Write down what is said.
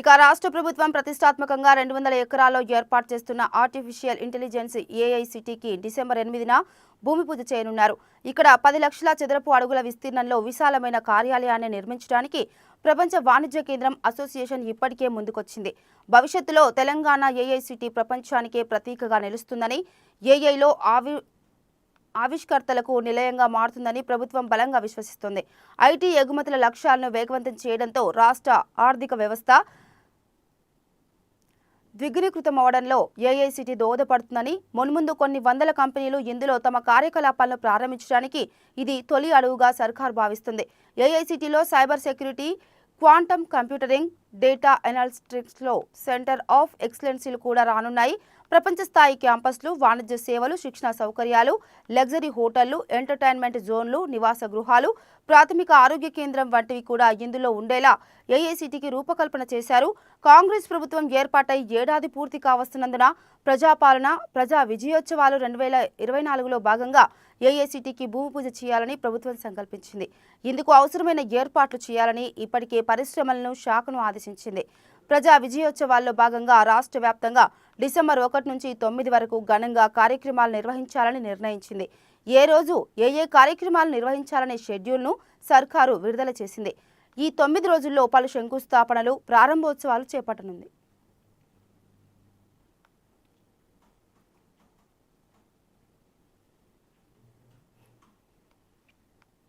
ఇక రాష్ట్ర ప్రభుత్వం ప్రతిష్టాత్మకంగా 200 ఎకరాల్లో ఏర్పాటు చేస్తున్న ఆర్టిఫిషియల్ ఇంటెలిజెన్స్ ఏఐసిటీకి డిసెంబర్ 8న భూమి పూజ చేయనున్నారు. ఇక్కడ 10 లక్షల చదరపు అడుగుల విస్తీర్ణంలో విశాలమైన కార్యాలయాన్ని నిర్మించడానికి ప్రపంచ వాణిజ్య కేంద్రం అసోసియేషన్ ఇప్పటికే ముందుకొచ్చింది. భవిష్యత్తులో తెలంగాణ ఏఐసిటీ ప్రపంచానికే ప్రతీకగా నిలుస్తుందని, ఏఐలో ఆవిష్కర్తలకు నిలయంగా మారుతుందని ప్రభుత్వం బలంగా విశ్వసిస్తోంది. ఐటీ ఎగుమతుల లక్ష్యాలను వేగవంతం చేయడంతో రాష్ట్ర ఆర్థిక వ్యవస్థ ద్విగుణీకృతమవడంలో ఏఐసిటీ దోహదపడుతుందని, మున్ముందు కొన్ని వందల కంపెనీలు ఇందులో తమ కార్యకలాపాలను ప్రారంభించడానికి ఇది తొలి అడుగుగా సర్కార్ భావిస్తుంది. ఏఐసిటీలో cyber security, quantum computing, data అనాలిటిక్స్లో సెంటర్ ఆఫ్ ఎక్సలెన్సీలు కూడా రానున్నాయి. ప్రపంచ స్థాయి క్యాంపస్లు, వాణిజ్య సేవలు, శిక్షణ సౌకర్యాలు, లగ్జరీ హోటళ్లు, ఎంటర్టైన్మెంట్ జోన్లు, నివాస గృహాలు, ప్రాథమిక ఆరోగ్య కేంద్రం వంటివి కూడా ఇందులో ఉండేలా ఏఐసిటీకి రూపకల్పన చేశారు. కాంగ్రెస్ ప్రభుత్వం ఏర్పాటై ఏడాది పూర్తి కావస్తున్నందున ప్రజాపాలన, ప్రజా విజయోత్సవాలు 2024లో భాగంగా ఏఐసిటీకి భూమి పూజ చేయాలని ప్రభుత్వం సంకల్పించింది. ఇందుకు అవసరమైన ఏర్పాట్లు చేయాలని ఇప్పటికే పరిశ్రమలను, శాఖను ఆదేశించింది. ప్రజా విజయోత్సవాల్లో భాగంగా రాష్ట్ర వ్యాప్తంగా డిసెంబర్ 1 నుంచి 9 వరకు ఘనంగా కార్యక్రమాలు నిర్వహించాలని నిర్ణయించింది. ఏ రోజు ఏ కార్యక్రమాలు నిర్వహించాలనే షెడ్యూల్ను సర్కారు విడుదల చేసింది. ఈ 9 రోజుల్లో పలు శంకుస్థాపనలు, ప్రారంభోత్సవాలు చేపట్టనుంది.